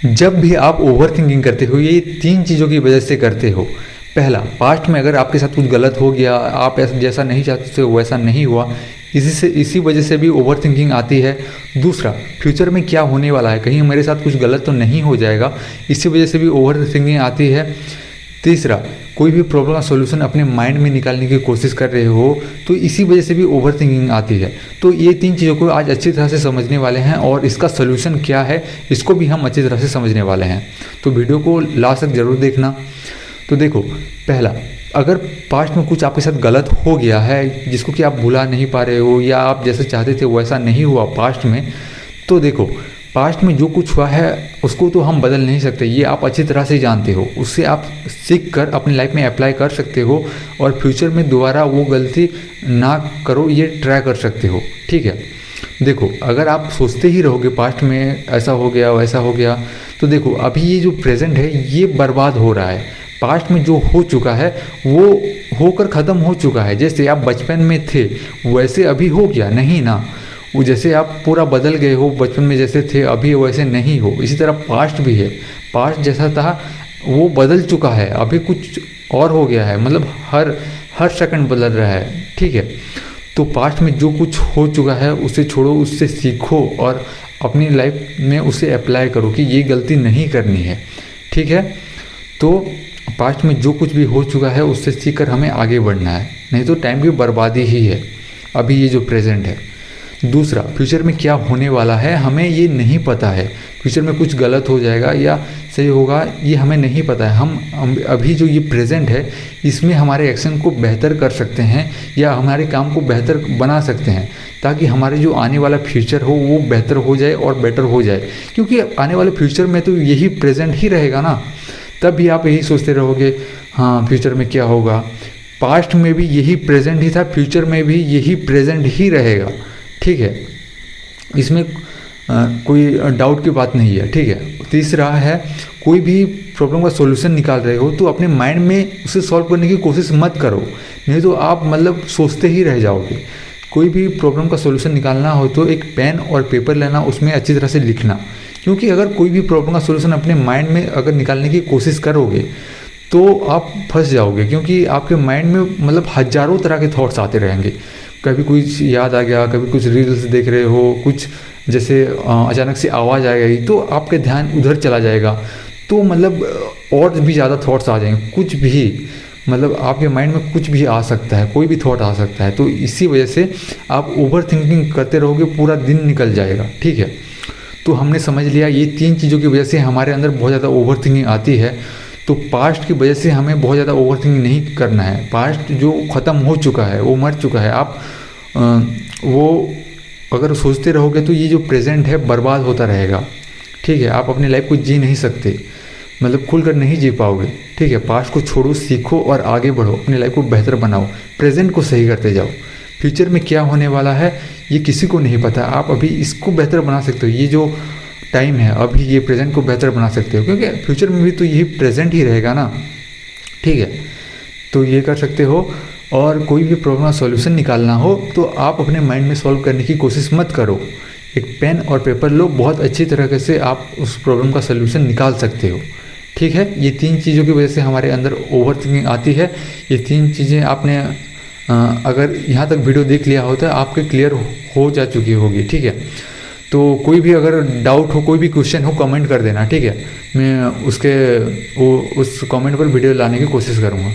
जब भी आप ओवर थिंकिंग करते हो ये 3 चीज़ों की वजह से करते हो। पहला, पास्ट में अगर आपके साथ कुछ गलत हो गया, आप ऐसा जैसा नहीं चाहते थे वैसा नहीं हुआ, इसी वजह से भी ओवर थिंकिंग आती है। दूसरा, फ्यूचर में क्या होने वाला है, कहीं मेरे साथ कुछ गलत तो नहीं हो जाएगा, इसी वजह से भी ओवर थिंकिंग आती है। तीसरा, कोई भी प्रॉब्लम का सॉल्यूशन अपने माइंड में निकालने की कोशिश कर रहे हो तो इसी वजह से भी ओवर थिंकिंग आती है। तो ये 3 चीज़ों को आज अच्छी तरह से समझने वाले हैं और इसका सॉल्यूशन क्या है इसको भी हम अच्छी तरह से समझने वाले हैं। तो वीडियो को लास्ट तक ज़रूर देखना। तो देखो, पहला, अगर पास्ट में कुछ आपके साथ गलत हो गया है जिसको कि आप भुला नहीं पा रहे हो या आप जैसे चाहते थे वैसा नहीं हुआ पास्ट में, तो देखो, पास्ट में जो कुछ हुआ है उसको तो हम बदल नहीं सकते, ये आप अच्छी तरह से जानते हो। उससे आप सीख कर अपनी लाइफ में अप्लाई कर सकते हो और फ्यूचर में दोबारा वो गलती ना करो ये ट्राई कर सकते हो। ठीक है, देखो, अगर आप सोचते ही रहोगे पास्ट में ऐसा हो गया वैसा हो गया, तो देखो अभी ये जो प्रेजेंट है ये बर्बाद हो रहा है। पास्ट में जो हो चुका है वो होकर ख़त्म हो चुका है। जैसे आप बचपन में थे वैसे अभी हो गया नहीं ना, वो जैसे आप पूरा बदल गए हो, बचपन में जैसे थे अभी वैसे नहीं हो। इसी तरह पास्ट भी है, पास्ट जैसा था वो बदल चुका है, अभी कुछ और हो गया है, मतलब हर सेकंड बदल रहा है। ठीक है, तो पास्ट में जो कुछ हो चुका है उसे छोड़ो, उससे सीखो और अपनी लाइफ में उसे अप्लाई करो कि ये गलती नहीं करनी है। ठीक है, तो पास्ट में जो कुछ भी हो चुका है उससे सीख कर हमें आगे बढ़ना है, नहीं तो टाइम की बर्बादी ही है अभी ये जो प्रेजेंट है। दूसरा, फ्यूचर में क्या होने वाला है हमें ये नहीं पता है। फ्यूचर में कुछ गलत हो जाएगा या सही होगा ये हमें नहीं पता है। हम अभी जो ये प्रेजेंट है इसमें हमारे एक्शन को बेहतर कर सकते हैं या हमारे काम को बेहतर बना सकते हैं ताकि हमारे जो आने वाला फ्यूचर हो वो बेहतर हो जाए और बेटर हो जाए। क्योंकि आने वाले फ्यूचर में तो यही प्रेजेंट ही रहेगा ना, तब भी आप यही सोचते रहोगे हाँ फ्यूचर में क्या होगा। पास्ट में भी यही प्रेजेंट ही था, फ्यूचर में भी यही प्रेजेंट ही रहेगा। ठीक है, इसमें कोई डाउट की बात नहीं है। ठीक है, तीसरा है, कोई भी प्रॉब्लम का सॉल्यूशन निकाल रहे हो तो अपने माइंड में उसे सॉल्व करने की कोशिश मत करो, नहीं तो आप मतलब सोचते ही रह जाओगे। कोई भी प्रॉब्लम का सॉल्यूशन निकालना हो तो एक पेन और पेपर लेना, उसमें अच्छी तरह से लिखना। क्योंकि अगर कोई भी प्रॉब्लम का सॉल्यूशन अपने माइंड में अगर निकालने की कोशिश करोगे तो आप फंस जाओगे, क्योंकि आपके माइंड में मतलब हज़ारों तरह के थॉट्स आते रहेंगे। कभी कुछ याद आ गया, कभी कुछ रील्स देख रहे हो, कुछ जैसे अचानक से आवाज़ आ गई तो आपके ध्यान उधर चला जाएगा, तो मतलब और भी ज़्यादा थॉट्स आ जाएंगे। कुछ भी मतलब आपके माइंड में कुछ भी आ सकता है, कोई भी थॉट आ सकता है। तो इसी वजह से आप ओवर थिंकिंग करते रहोगे, पूरा दिन निकल जाएगा। ठीक है, तो हमने समझ लिया ये 3 चीज़ों की वजह से हमारे अंदर बहुत ज़्यादा ओवर थिंकिंग आती है। तो पास्ट की वजह से हमें बहुत ज़्यादा ओवर थिंकिंग नहीं करना है। पास्ट जो ख़त्म हो चुका है वो मर चुका है, आप वो अगर सोचते रहोगे तो ये जो प्रेजेंट है बर्बाद होता रहेगा। ठीक है, आप अपनी लाइफ को जी नहीं सकते, मतलब खुलकर नहीं जी पाओगे। ठीक है, पास्ट को छोड़ो, सीखो और आगे बढ़ो, अपनी लाइफ को बेहतर बनाओ, प्रेजेंट को सही करते जाओ। फ्यूचर में क्या होने वाला है ये किसी को नहीं पता, आप अभी इसको बेहतर बना सकते हो। ये जो टाइम है अभी ये प्रेजेंट को बेहतर बना सकते हो, क्योंकि फ्यूचर में भी तो यही प्रेजेंट ही रहेगा ना। ठीक है, तो ये कर सकते हो। और कोई भी प्रॉब्लम का सॉल्यूशन निकालना हो तो आप अपने माइंड में सॉल्व करने की कोशिश मत करो, एक पेन और पेपर लो, बहुत अच्छी तरीके से आप उस प्रॉब्लम का सॉल्यूशन निकाल सकते हो। ठीक है, ये 3 चीज़ों की वजह से हमारे अंदर ओवर थिंकिंग आती है। ये 3 चीज़ें आपने अगर यहाँ तक वीडियो देख लिया होता है आपके क्लियर हो जा चुकी होगी। ठीक है, तो कोई भी अगर डाउट हो, कोई भी क्वेश्चन हो, कमेंट कर देना। ठीक है, मैं उस कमेंट पर वीडियो लाने की कोशिश करूँगा।